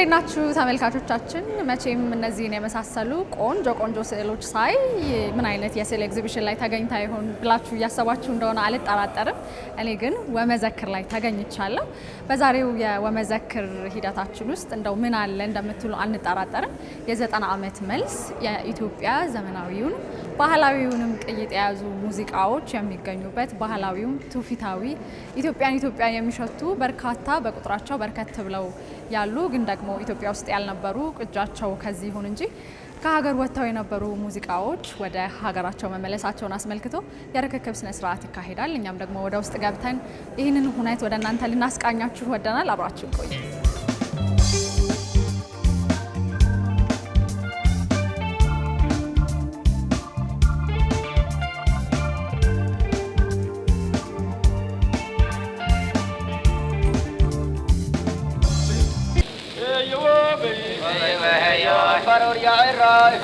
እንደናችሁ ተመልካቾቻችን መቼም እነዚህን የመሳሰሉ ቆንጆ ስዕሎች ሳይ ምን አይነት የስዕል ኤግዚቢሽን ላይ ተገኝታ ይሆን ብላችሁ ያሰባችሁ እንደሆነ አልጠራጠርም። እኔ ግን ወመዘክር ላይ ተገኝቻለሁ። በዛሬው የወመዘክር ሂደታችን ውስጥ እንደው ምን አለ እንደምትሉ አንጠራጠርም። የ90 ዓመት መልስ የኢትዮጵያ ዘመናዊውን ባህላዊውንም ቅይጥ የያዙ ሙዚቃዎች የሚገኙበት ባህላዊውም ትውፊታዊ ኢትዮጵያ የሚሸቱ በርካታ በቁጥራቸው በርከት ብለው ያሉ ግን ደግሞ ኢትዮጵያ ውስጥ ያልነበሩ ቅጃቸው ከዚህ ይሁን እንጂ ከሀገር ወጥተው የነበሩ ሙዚቃዎች ወደ ሀገራቸው መመለሳቸውን አስመልክቶ የርክክብ ስነ ስርዓት ይካሄዳል። እኛም ደግሞ ወደ ውስጥ ገብተን ይህንን ሁኔታ ወደ እናንተ ልናስቃኛችሁ ወደናል። አብራችሁ ቆዩ። فرور يا عراي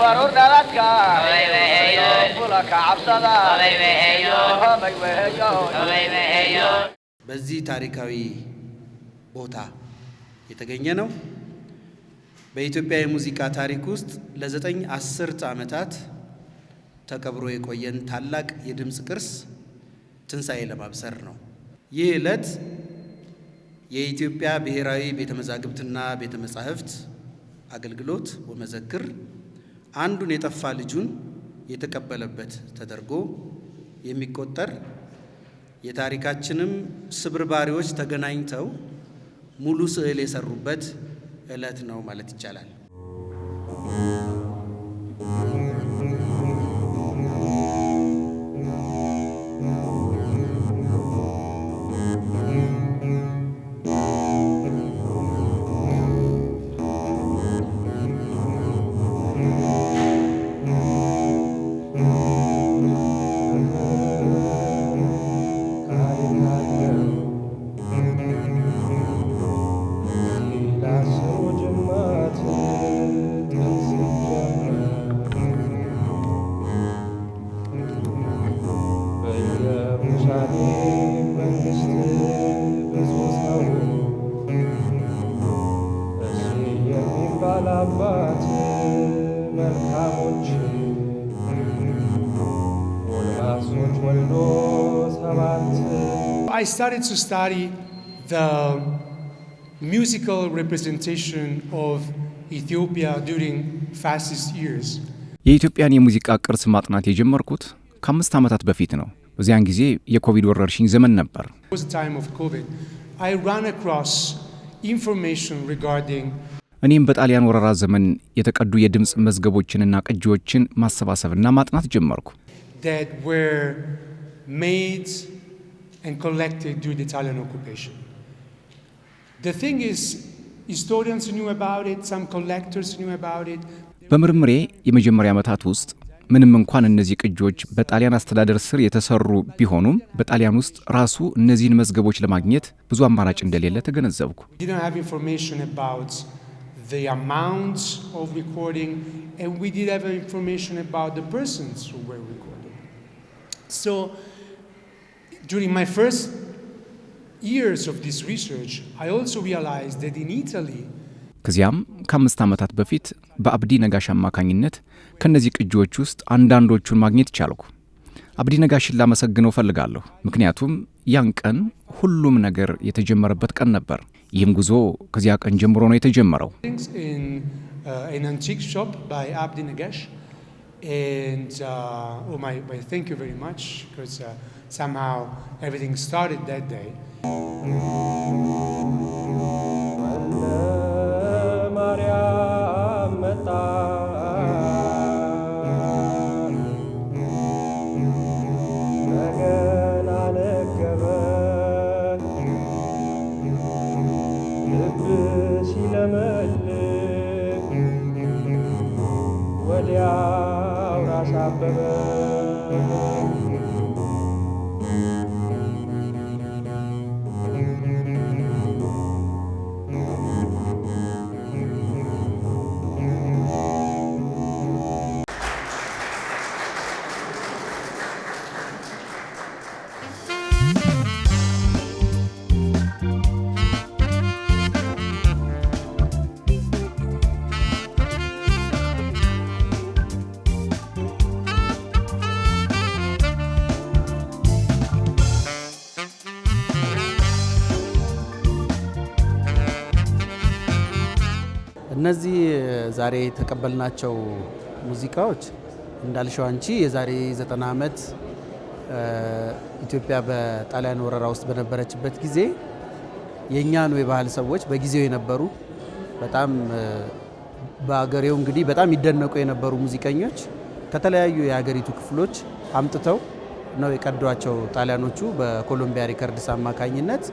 فرور دلتك فلك عبصدا በዚህ ታሪካዊ ቦታ የተገኘ ነው። በኢትዮጵያ የሙዚቃ ታሪክ ውስጥ ለ9 10 ዓመታት ተቀብሮ የቆየን ታላቅ የድምጽ ቅርስ ትንሳኤ ለማብሰር ነው። ይህ ዕለት የኢትዮጵያ ብሔራዊ ቤተ መዛግብትና ቤተ መጻሕፍት አገልግሎት ወመዘክር አንዱን የጠፋ ልጁን የተቀበለበት ተደርጎ የሚቆጠር የታሪካችንም ስብርባሪዎች ተገናኝተው ሙሉ ስዕል የሰሩበት ዕለት ነው ማለት ይቻላል። I started to study the musical representation of Ethiopia during fascist years. የኢትዮጵያን የሙዚቃ ቅርስ ማጥናት የጀመርኩት ከ5 ዓመታት በፊት ነው። በዚያን ጊዜ የኮቪድ ወረርሽኝ ዘመን ነበር። It was the time of COVID. I ran across information regarding እኔም በጣሊያን ወረራ ዘመን የተቀዱ የድምጽ መዝገቦችንና ቅጂዎችን ማሰባሰብና ማጥናት ጀመርኩ። that were made and collected during the Italian occupation. The thing is, historians knew about it, some collectors knew about it. በምርምሬ የመጀመሪያ ዓመታት ውስጥ ምንም እንኳን እነዚህ ቅጂዎች በጣሊያን አስተዳደር ስር የተሰሩ ቢሆኑም በጣሊያን ውስጥ ራሱ እነዚህን መዝገቦች ለማግኘት ብዙ አማራጭ እንደሌለ ተገነዘብኩ። We didn't have information about the amounts of recording, and we did have information about the persons who were recording. So during my first years of this research, I also realized that in Italy ከዚያም ከ5 ዓመታት በፊት በአብዲ ነጋሽ አማካኝነት ከነዚህ ቅጂዎች ውስጥ አንዳንዶቹን ማግኘት ቻልኩ። አብዲ ነጋሽን ላመሰግነው ፈልጋለሁ፣ ምክንያቱም ያን ቀን ሁሉም ነገር የተጀመረበት ቀን ነበር። ይህም ጉዞ ከዚያ ቀን ጀምሮ ነው የተጀመረው። in an antique shop by Abdi Nagash, and thank you very much, because somehow everything started that day. እነዚህ ዛሬ የተቀበልናቸው ሙዚቃዎች እንዳልሽው አንቺ የዛሬ 90 ዓመት ኢትዮጵያ በጣሊያን ወረራ ውስጥ በነበረችበት ጊዜ የኛኑ የባህል ሰዎች በጊዜው የነበሩ በጣም በአገሬው እንግዲህ በጣም ይደነቁ የነበሩ ሙዚቀኞች ከተለያዩ የሀገሪቱ ክፍሎች አምጥተው ነው የቀዷቸው ጣሊያኖቹ በኮሎምቢያ ሪከርድስ አማካኝነት።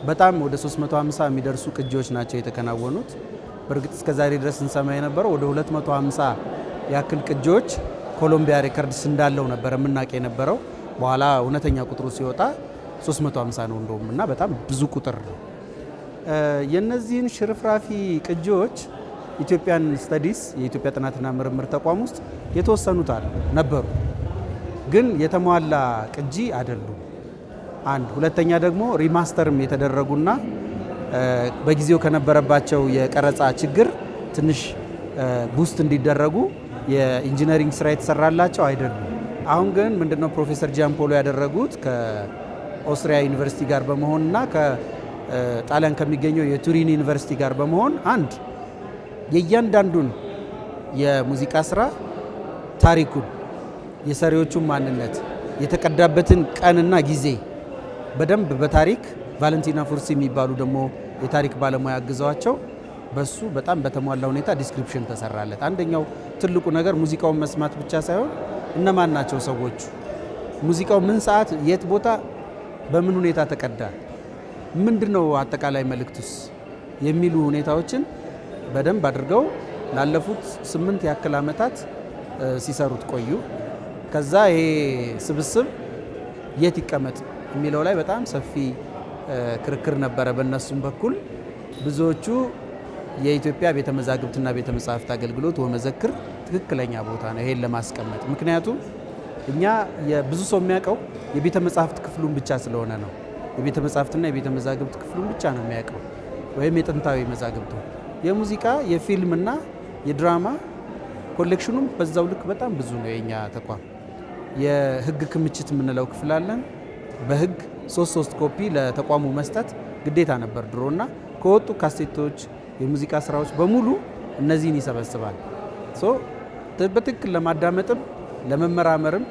በጣም ወደ 350 የሚደርሱ ቅጂዎች ናቸው የተከናወኑት። በእርግጥ እስከ ዛሬ ድረስ እንሰማ የነበረው ወደ 250 ያክል ቅጂዎች ኮሎምቢያ ሪከርድስ እንዳለው ነበር የምናውቅ የነበረው። በኋላ እውነተኛ ቁጥሩ ሲወጣ 350 ነው እንደውም እና በጣም ብዙ ቁጥር ነው። የነዚህን ሽርፍራፊ ቅጂዎች ኢትዮጵያን ስተዲስ የኢትዮጵያ ጥናትና ምርምር ተቋም ውስጥ የተወሰኑት ነበሩ፣ ግን የተሟላ ቅጂ አይደሉም። አንድ ሁለተኛ ደግሞ ሪማስተርም የተደረጉና በጊዜው ከነበረባቸው የቀረጻ ችግር ትንሽ ቡስት እንዲደረጉ የኢንጂነሪንግ ስራ የተሰራላቸው አይደሉም። አሁን ግን ምንድነው ፕሮፌሰር ጂያምፖሎ ያደረጉት ከኦስትሪያ ዩኒቨርሲቲ ጋር በመሆንና ከጣሊያን ከሚገኘው የቱሪን ዩኒቨርሲቲ ጋር በመሆን አንድ የእያንዳንዱን የሙዚቃ ስራ ታሪኩን፣ የሰሪዎቹን ማንነት፣ የተቀዳበትን ቀንና ጊዜ በደንብ በታሪክ ቫለንቲና ፉርሲ የሚባሉ ደግሞ የታሪክ ባለሙያ አግዘዋቸው በሱ በጣም በተሟላ ሁኔታ ዲስክሪፕሽን ተሰራለት። አንደኛው ትልቁ ነገር ሙዚቃውን መስማት ብቻ ሳይሆን እነማን ናቸው ሰዎቹ፣ ሙዚቃው ምን ሰዓት፣ የት ቦታ፣ በምን ሁኔታ ተቀዳ፣ ምንድነው አጠቃላይ መልእክቱስ የሚሉ ሁኔታዎችን በደንብ አድርገው ላለፉት 8 ያክል ዓመታት ሲሰሩት ቆዩ። ከዛ ይሄ ስብስብ የት ይቀመጥ የሚለው ላይ በጣም ሰፊ ክርክር ነበረ በእነሱም በኩል። ብዙዎቹ የኢትዮጵያ ቤተ መዛግብትና ቤተ መጻሕፍት አገልግሎት ወመዘክር ትክክለኛ ቦታ ነው ይሄን ለማስቀመጥ። ምክንያቱም እኛ የብዙ ሰው የሚያውቀው የቤተ መጻሕፍት ክፍሉን ብቻ ስለሆነ ነው። የቤተ መጻሕፍትና የቤተ መዛግብት ክፍሉን ብቻ ነው የሚያውቀው፣ ወይም የጥንታዊ መዛግብቱ። የሙዚቃ የፊልምና የድራማ ኮሌክሽኑም በዛው ልክ በጣም ብዙ ነው። የኛ ተቋም የህግ ክምችት የምንለው ክፍል አለን። በህግ 3 ኮፒ ለተቋሙ መስጠት ግዴታ ነበር ድሮና ከወጡ ካሴቶች፣ የሙዚቃ ስራዎች በሙሉ እነዚህን ይሰበስባል። በትክክል ለማዳመጥም ለመመራመርም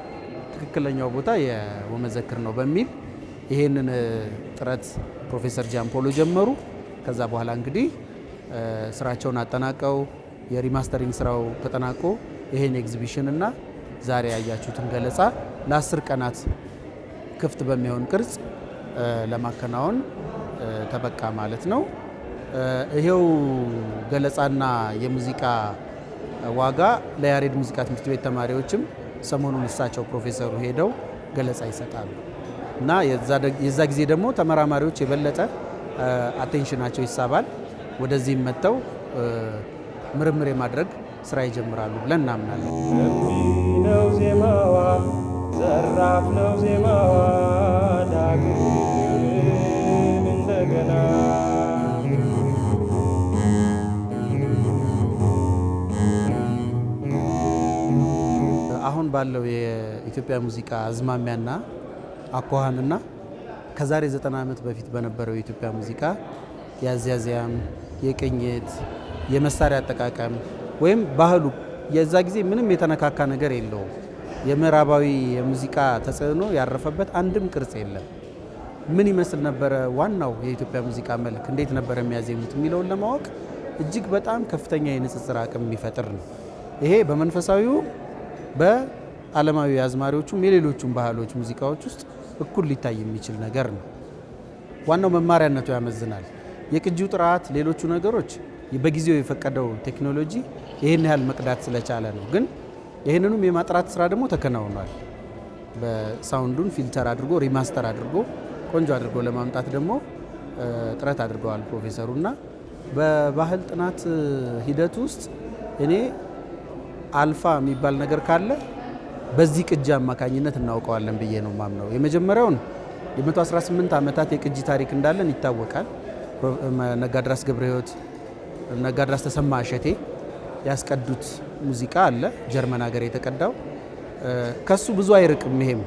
ትክክለኛው ቦታ የወመዘክር ነው በሚል ይሄንን ጥረት ፕሮፌሰር ጂያምፖሎ ጀመሩ። ከዛ በኋላ እንግዲህ ስራቸውን አጠናቀው የሪማስተሪንግ ስራው ተጠናቆ ይሄን ኤግዚቢሽን እና ዛሬ ያያችሁትን ገለጻ ለ10 ቀናት ክፍት በሚሆን ቅርጽ ለማከናወን ተበቃ ማለት ነው። ይሄው ገለጻና የሙዚቃ ዋጋ ለያሬድ ሙዚቃ ትምህርት ቤት ተማሪዎችም ሰሞኑን እሳቸው ፕሮፌሰሩ ሄደው ገለጻ ይሰጣሉ እና የዛ ጊዜ ደግሞ ተመራማሪዎች የበለጠ አቴንሽናቸው ይሳባል። ወደዚህም መጥተው ምርምር የማድረግ ስራ ይጀምራሉ ብለን እናምናለን። ነው ዜማዋ ዘራፍ ነው ዜማዋ ዳግም እንደገና አሁን ባለው የኢትዮጵያ ሙዚቃ አዝማሚያና አኳኋንና ከዛሬ 90 ዓመት በፊት በነበረው የኢትዮጵያ ሙዚቃ የአዝያዝያም፣ የቅኝት፣ የመሳሪያ አጠቃቀም ወይም ባህሉ የዛ ጊዜ ምንም የተነካካ ነገር የለውም። የምዕራባዊ የሙዚቃ ተጽዕኖ ያረፈበት አንድም ቅርጽ የለም። ምን ይመስል ነበረ ዋናው የኢትዮጵያ ሙዚቃ መልክ፣ እንዴት ነበር የሚያዜሙት የሚለውን ለማወቅ እጅግ በጣም ከፍተኛ የንጽጽር አቅም የሚፈጥር ነው። ይሄ በመንፈሳዊው በዓለማዊ አዝማሪዎቹም የሌሎቹም ባህሎች ሙዚቃዎች ውስጥ እኩል ሊታይ የሚችል ነገር ነው። ዋናው መማሪያነቱ ያመዝናል። የቅጂው ጥራት፣ ሌሎቹ ነገሮች በጊዜው የፈቀደው ቴክኖሎጂ ይህን ያህል መቅዳት ስለቻለ ነው። ግን ይህንኑም የማጥራት ስራ ደግሞ ተከናውኗል። በሳውንዱን ፊልተር አድርጎ ሪማስተር አድርጎ ቆንጆ አድርጎ ለማምጣት ደግሞ ጥረት አድርገዋል ፕሮፌሰሩና በባህል ጥናት ሂደት ውስጥ እኔ አልፋ የሚባል ነገር ካለ በዚህ ቅጂ አማካኝነት እናውቀዋለን ብዬ ነው ማምነው። የመጀመሪያውን የ118 ዓመታት የቅጂ ታሪክ እንዳለን ይታወቃል። ነጋድራስ ገብረ ሕይወት፣ ነጋድራስ ተሰማ እሸቴ ያስቀዱት ሙዚቃ አለ ጀርመን ሀገር የተቀዳው። ከሱ ብዙ አይርቅም። ይሄም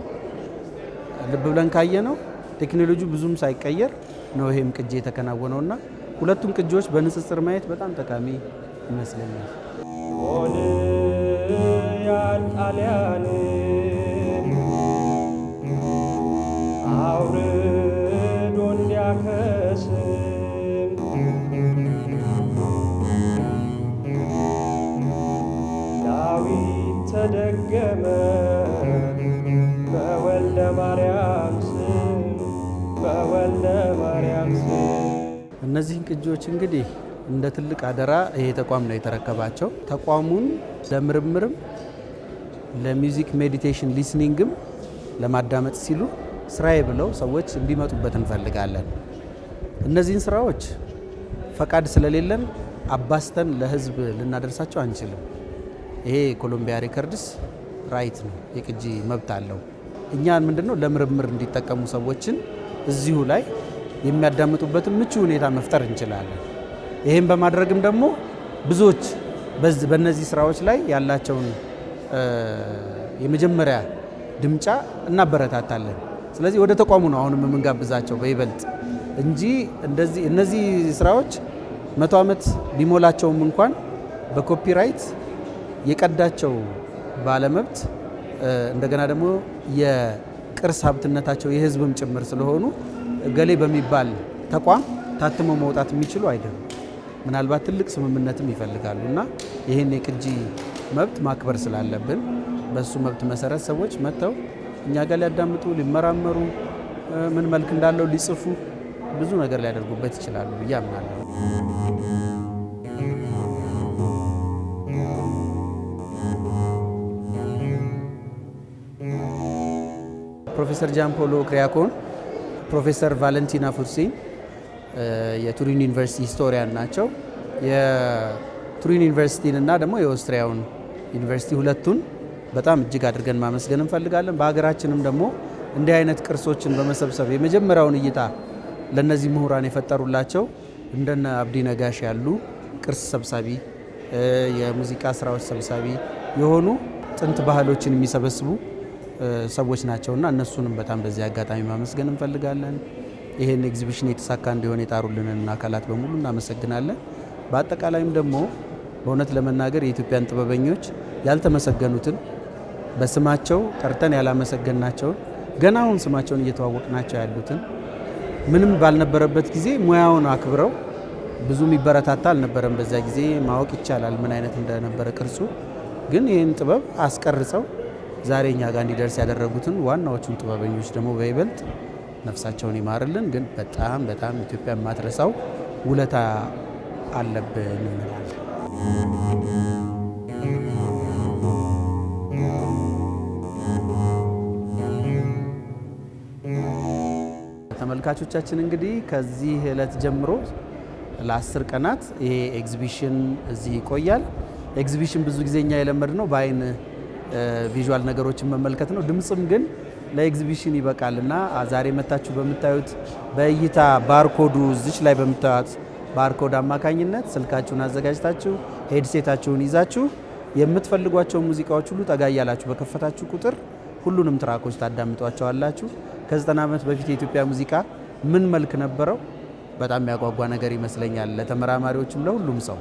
ልብ ብለን ካየ ነው ቴክኖሎጂ ብዙም ሳይቀየር ነው ይሄም ቅጂ የተከናወነውና ሁለቱም ቅጂዎች በንጽጽር ማየት በጣም ጠቃሚ ይመስለኛል። ሆነ ጣሊያን አውርዶ እንዲያከስም ዳዊት ተደገመ በወልደ ማርያም ስም በወልደ ማርያም ስም። እነዚህን ቅጂዎች እንግዲህ እንደ ትልቅ አደራ ይሄ ተቋም ነው የተረከባቸው። ተቋሙን ለምርምርም ለሚውዚክ ሜዲቴሽን ሊስኒንግም ለማዳመጥ ሲሉ ስራዬ ብለው ሰዎች እንዲመጡበት እንፈልጋለን። እነዚህን ስራዎች ፈቃድ ስለሌለን አባስተን ለህዝብ ልናደርሳቸው አንችልም። ይሄ ኮሎምቢያ ሬከርድስ ራይት ነው፣ የቅጂ መብት አለው። እኛን ምንድነው ለምርምር እንዲጠቀሙ ሰዎችን እዚሁ ላይ የሚያዳምጡበትን ምቹ ሁኔታ መፍጠር እንችላለን። ይሄን በማድረግም ደግሞ ብዙዎች በእነዚህ ስራዎች ላይ ያላቸውን የመጀመሪያ ድምጫ እናበረታታለን። ስለዚህ ወደ ተቋሙ ነው አሁንም የምንጋብዛቸው በይበልጥ እንጂ እነዚህ ስራዎች 100 ዓመት ቢሞላቸውም እንኳን በኮፒራይት የቀዳቸው ባለመብት እንደገና ደግሞ የቅርስ ሀብትነታቸው የህዝብም ጭምር ስለሆኑ ገሌ በሚባል ተቋም ታትመው መውጣት የሚችሉ አይደሉም። ምናልባት ትልቅ ስምምነትም ይፈልጋሉ እና ይህን የቅጂ መብት ማክበር ስላለብን በሱ መብት መሰረት ሰዎች መጥተው እኛ ጋር ሊያዳምጡ፣ ሊመራመሩ፣ ምን መልክ እንዳለው ሊጽፉ፣ ብዙ ነገር ሊያደርጉበት ይችላሉ ብዬ አምናለሁ። ፕሮፌሰር ጃምፖሎ ክሪያኮን፣ ፕሮፌሰር ቫለንቲና ፉርሲን የቱሪን ዩኒቨርሲቲ ሂስቶሪያን ናቸው። የቱሪን ዩኒቨርሲቲን እና ደግሞ የኦስትሪያውን ዩኒቨርሲቲ ሁለቱን በጣም እጅግ አድርገን ማመስገን እንፈልጋለን። በሀገራችንም ደግሞ እንዲህ አይነት ቅርሶችን በመሰብሰብ የመጀመሪያውን እይታ ለነዚህ ምሁራን የፈጠሩላቸው እንደነ አብዲ ነጋሽ ያሉ ቅርስ ሰብሳቢ፣ የሙዚቃ ስራዎች ሰብሳቢ የሆኑ ጥንት ባህሎችን የሚሰበስቡ ሰዎች ናቸውና እነሱንም በጣም በዚህ አጋጣሚ ማመስገን እንፈልጋለን። ይሄን ኤግዚቢሽን የተሳካ እንዲሆን የጣሩልንን አካላት በሙሉ እናመሰግናለን። በአጠቃላይም ደግሞ በእውነት ለመናገር የኢትዮጵያን ጥበበኞች ያልተመሰገኑትን በስማቸው ጠርተን ያላመሰገንናቸውን ገና አሁን ስማቸውን እየተዋወቅናቸው ያሉትን ምንም ባልነበረበት ጊዜ ሙያውን አክብረው ብዙ የሚበረታታ አልነበረም። በዛ ጊዜ ማወቅ ይቻላል ምን አይነት እንደነበረ ቅርጹ። ግን ይህን ጥበብ አስቀርጸው ዛሬ እኛ ጋር እንዲደርስ ያደረጉትን ዋናዎቹን ጥበበኞች ደግሞ በይበልጥ ነፍሳቸውን ይማርልን። ግን በጣም በጣም ኢትዮጵያ የማትረሳው ውለታ አለብን እንላለን። ተመልካቾቻችን እንግዲህ ከዚህ ዕለት ጀምሮ ለ10 ቀናት ይሄ ኤግዚቢሽን እዚህ ይቆያል። ኤግዚቢሽን ብዙ ጊዜ እኛ የለመድነው በአይን ቪዥዋል ነገሮችን መመልከት ነው። ድምጽም ግን ለኤግዚቢሽን ይበቃልና ዛሬ መታችሁ በምታዩት በእይታ ባርኮዱ እዚች ላይ በምታዩት ባርኮድ አማካኝነት ስልካችሁን አዘጋጅታችሁ ሄድሴታችሁን ይዛችሁ የምትፈልጓቸው ሙዚቃዎች ሁሉ ጠጋ እያላችሁ በከፈታችሁ ቁጥር ሁሉንም ትራኮች ታዳምጧቸዋላችሁ። ከ90 ዓመት በፊት የኢትዮጵያ ሙዚቃ ምን መልክ ነበረው? በጣም የሚያጓጓ ነገር ይመስለኛል ለተመራማሪዎችም ለሁሉም ሰው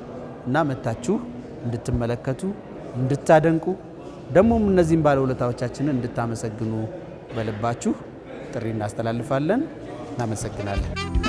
እና መታችሁ እንድትመለከቱ እንድታደንቁ ደግሞም እነዚህን ባለውለታዎቻችንን እንድታመሰግኑ በልባችሁ ጥሪ እናስተላልፋለን። እናመሰግናለን።